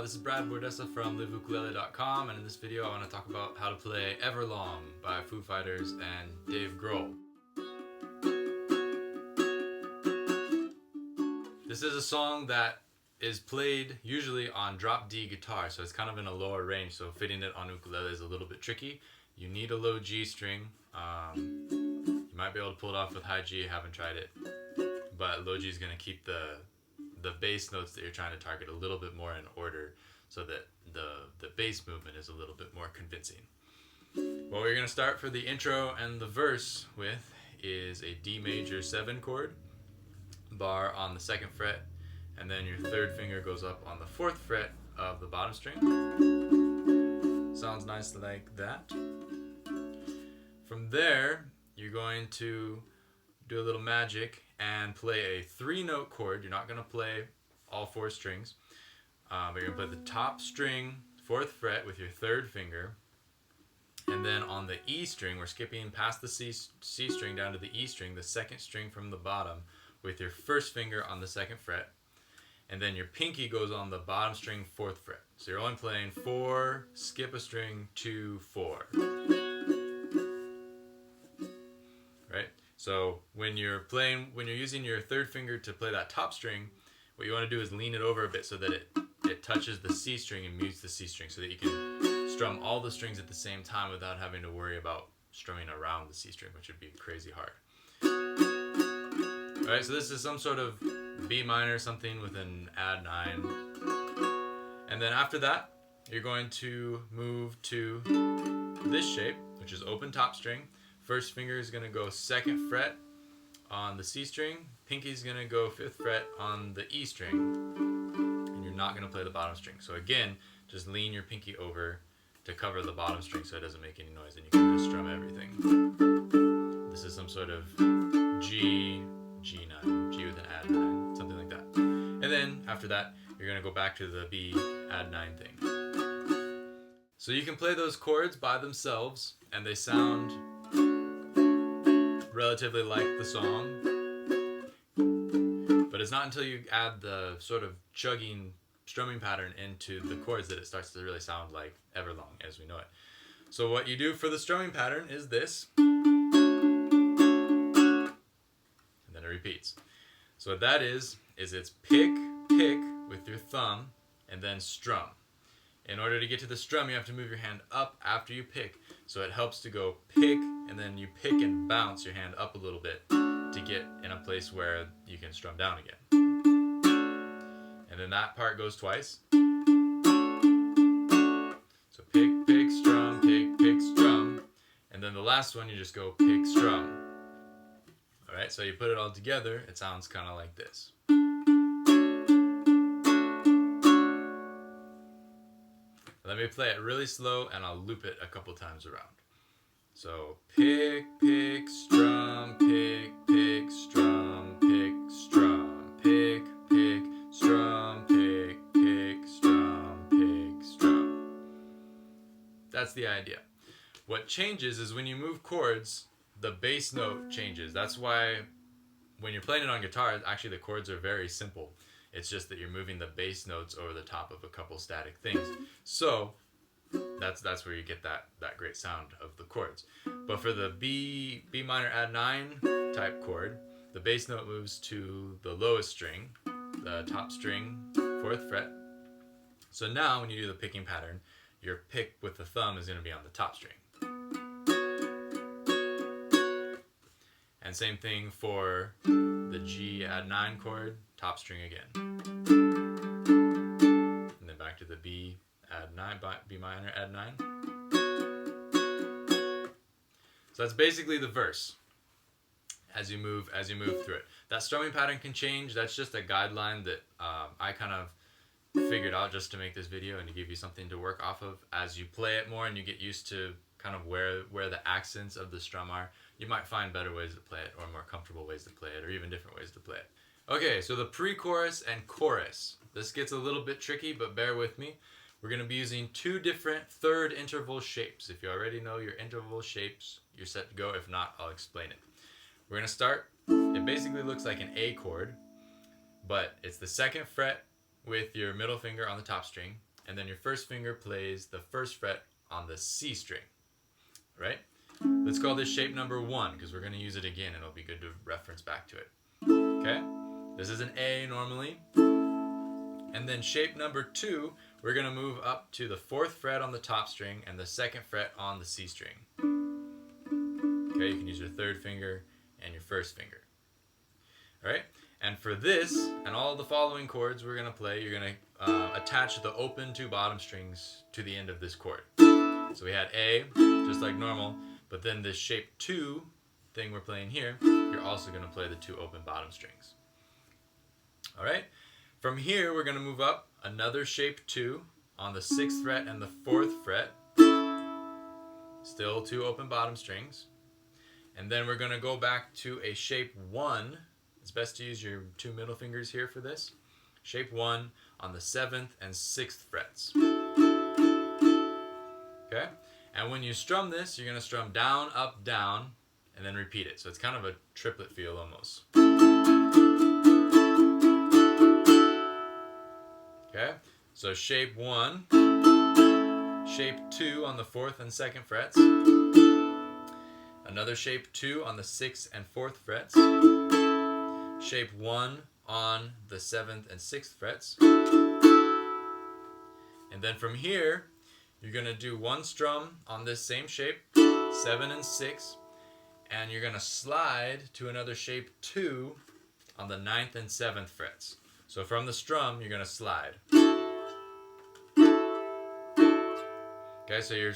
This is Brad Bordessa from liveukulele.com, and in this video I want to talk about how to play Everlong by Foo Fighters and Dave Grohl. This is a song that is played usually on drop D guitar, so it's kind of in a lower range, so fitting it on ukulele is a little bit tricky. You need a low G string. You might be able to pull it off with high G, haven't tried it, but low G is going to keep the bass notes that you're trying to target a little bit more in order so that the bass movement is a little bit more convincing. What we're going to start for the intro and the verse with is a D major 7 chord, bar on the 2nd fret, and then your 3rd finger goes up on the 4th fret of the bottom string. Sounds nice like that. From there, you're going to do a little magic and play a 3-note chord. You're not going to play all 4 strings, but you're going to play the top string, 4th fret with your 3rd finger, and then on the E string, we're skipping past the C string down to the E string, the 2nd string from the bottom, with your 1st finger on the 2nd fret, and then your pinky goes on the bottom string, 4th fret. So you're only playing 4, skip a string, 2, 4. Right? So when you're using your 3rd finger to play that top string, what you want to do is lean it over a bit so that it touches the C string and mutes the C string, so that you can strum all the strings at the same time without having to worry about strumming around the C string, which would be crazy hard. Alright, so this is some sort of B minor, something with an add 9. And then after that, you're going to move to this shape, which is open top string. 1st finger is going to go 2nd fret on the C string. Pinky is going to go 5th fret on the E string. And you're not going to play the bottom string. So again, just lean your pinky over to cover the bottom string so it doesn't make any noise, and you can just strum everything. This is some sort of G, G9, G with an add 9, something like that. And then after that, you're going to go back to the B add 9 thing. So you can play those chords by themselves, and they sound relatively like the song, but it's not until you add the sort of chugging strumming pattern into the chords that it starts to really sound like Everlong as we know it. So what you do for the strumming pattern is this, and then it repeats. So what that is it's pick, pick with your thumb, and then strum. In order to get to the strum, you have to move your hand up after you pick. So it helps to go pick, and then you pick and bounce your hand up a little bit to get in a place where you can strum down again. And then that part goes twice. So pick, pick, strum, pick, pick, strum. And then the last one, you just go pick, strum. Alright, so you put it all together, it sounds kind of like this. Let me play it really slow, and I'll loop it a couple times around. So pick, pick, strum, pick, pick, strum, pick, strum, pick, pick, strum, pick, pick, strum, pick, strum. That's the idea. What changes is when you move chords, the bass note changes. That's why when you're playing it on guitar, actually the chords are very simple. It's just that you're moving the bass notes over the top of a couple static things. So that's where you get that great sound of the chords. But for the B minor add 9 type chord, the bass note moves to the lowest string, the top string, 4th fret. So now when you do the picking pattern, your pick with the thumb is going to be on the top string. And same thing for the G add 9 chord, top string again. And then back to the B add 9, B minor add 9. So that's basically the verse as you move through it. That strumming pattern can change. That's just a guideline that I kind of figured out just to make this video and to give you something to work off of. As you play it more and you get used to kind of where the accents of the strum are, you might find better ways to play it, or more comfortable ways to play it, or even different ways to play it. Okay, so the pre-chorus and chorus. This gets a little bit tricky, but bear with me. We're going to be using 2 different 3rd interval shapes. If you already know your interval shapes, you're set to go. If not, I'll explain it. We're going to start. It basically looks like an A chord, but it's the 2nd fret with your middle finger on the top string, and then your first finger plays the first fret on the C string. Right? Let's call this shape number 1 because we're going to use it again and it'll be good to reference back to it. Okay? This is an A normally. And then shape number 2, we're going to move up to the 4th fret on the top string and the 2nd fret on the C string. Okay, you can use your 3rd finger and your 1st finger. Alright? And for this and all the following chords we're going to play, you're going to attach the open 2 bottom strings to the end of this chord. So we had A, just like normal, but then this shape 2 thing we're playing here, you're also going to play the 2 open bottom strings. Alright? From here, we're going to move up another shape 2 on the 6th fret and the 4th fret. Still 2 open bottom strings. And then we're going to go back to a shape 1. It's best to use your 2 middle fingers here for this. Shape 1 on the 7th and 6th frets. Okay? And when you strum this, you're going to strum down, up, down, and then repeat it. So it's kind of a triplet feel almost. Okay? So shape 1, shape 2 on the 4th and 2nd frets, another shape 2 on the 6th and 4th frets, shape 1 on the 7th and 6th frets, and then from here, you're going to do 1 strum on this same shape, 7 and 6, and you're going to slide to another shape 2 on the 9th and 7th frets. So from the strum, you're going to slide. Okay, so you're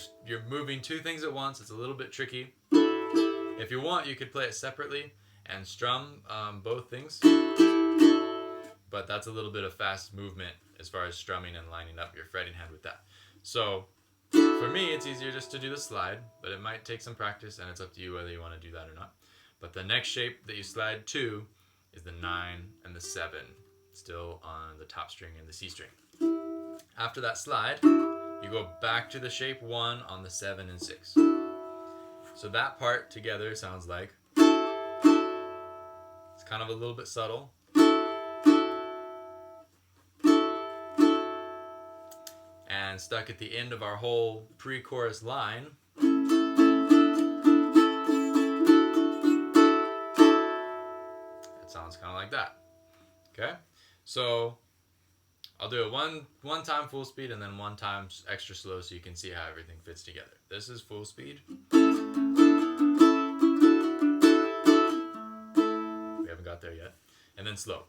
moving 2 things at once. It's a little bit tricky. If you want, you could play it separately and strum both things. But that's a little bit of fast movement as far as strumming and lining up your fretting hand with that. So for me, it's easier just to do the slide, but it might take some practice, and it's up to you whether you want to do that or not. But the next shape that you slide to is the 9 and the 7, still on the top string and the C string. After that slide, you go back to the shape 1 on the 7 and 6. So that part together sounds like, it's kind of a little bit subtle. And stuck at the end of our whole pre-chorus line, it sounds kind of like that. Okay? So I'll do it one time full speed and then 1 time extra slow so you can see how everything fits together. This is full speed. We haven't got there yet. And then slow.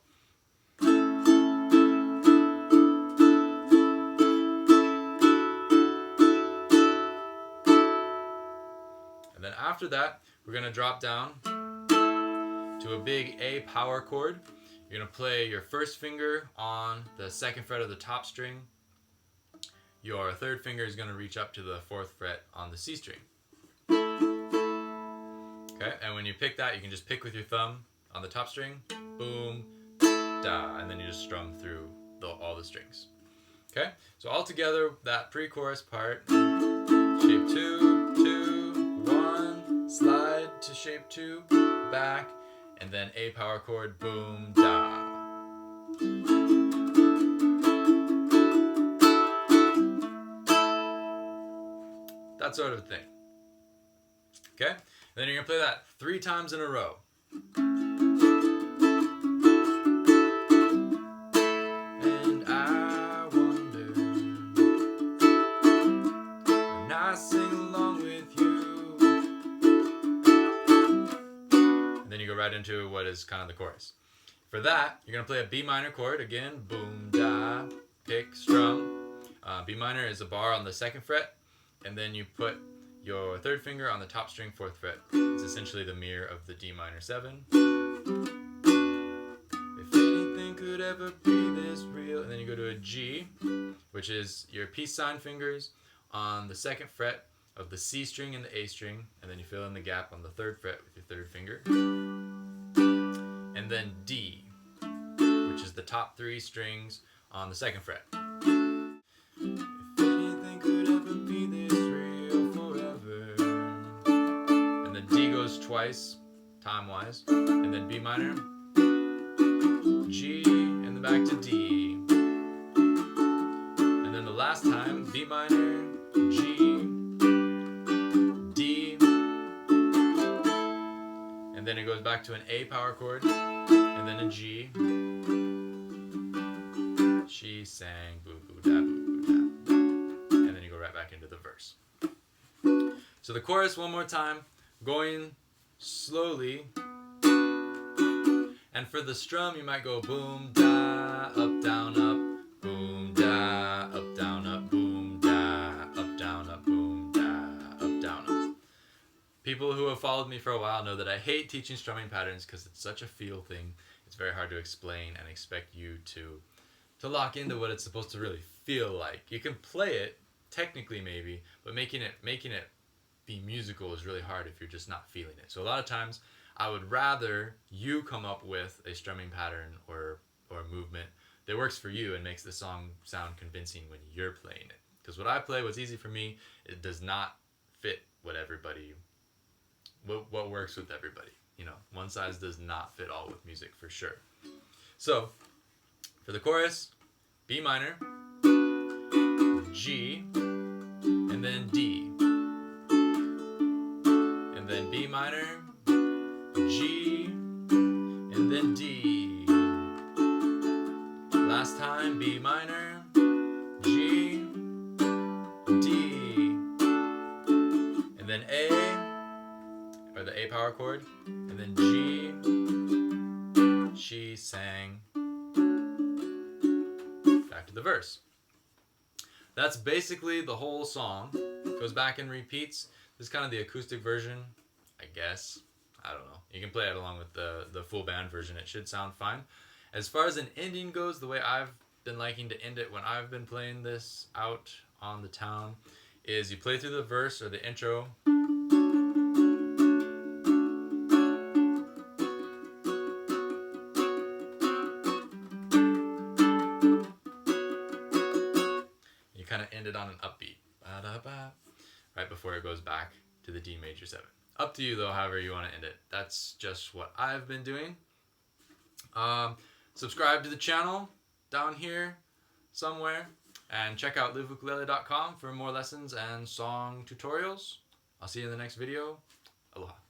And then after that, we're going to drop down to a big A power chord. You're going to play your 1st finger on the 2nd fret of the top string. Your 3rd finger is going to reach up to the 4th fret on the C string. Okay, and when you pick that, you can just pick with your thumb on the top string, boom, da, and then you just strum through all the strings. Okay, so all together, that pre-chorus part, shape 2, 2, 1, slide to shape 2, back, and then A power chord, boom, da. That sort of thing. Okay? And then you're going to play that 3 times in a row. And I wonder when I sing along with you. And then you go right into what is kind of the chorus. For that, you're going to play a B minor chord. Again, boom, da, pick, strum. B minor is a bar on the 2nd fret. And then you put your 3rd finger on the top string, 4th fret. It's essentially the mirror of the D minor 7. If anything could ever be this real. And then you go to a G, which is your peace sign fingers on the 2nd fret of the C string and the A string. And then you fill in the gap on the 3rd fret with your 3rd finger. And then D, which is the top 3 strings on the 2nd fret. Twice, time-wise, and then B minor, G, and then back to D. And then the last back to an A power chord, and then a G. She sang boo boo da boo boo da. And then you go right back into the verse. So the chorus one more time, going slowly. And for the strum, you might go boom da, up down up, boom da, up down up, boom da, up down up, boom da, up down up. People who have followed me for a while know that I hate teaching strumming patterns because it's such a feel thing. It's very hard to explain and expect you to lock into what it's supposed to really feel like. You can play it technically maybe, but making it be musical is really hard if you're just not feeling it. So a lot of times I would rather you come up with a strumming pattern or a movement that works for you and makes the song sound convincing when you're playing it. Because what I play, what's easy for me, it does not fit what works with everybody. You know, one size does not fit all with music for sure. So for the chorus, B minor, G, and then D, and then B minor, G, and then D. Last time, B minor, G, D, and then A, or the A power chord, and then G, she sang. Back to the verse. That's basically the whole song. Goes back and repeats. This is kind of the acoustic version, I guess. I don't know. You can play it along with the full band version. It should sound fine. As far as an ending goes, the way I've been liking to end it when I've been playing this out on the town is you play through the verse or the intro. You kind of end it on an upbeat. Ba-da-ba, right before it goes back to the D major 7. Up to you though, however you want to end it. That's just what I've been doing. Subscribe to the channel down here somewhere, and check out liveukulele.com for more lessons and song tutorials. I'll see you in the next video. Aloha.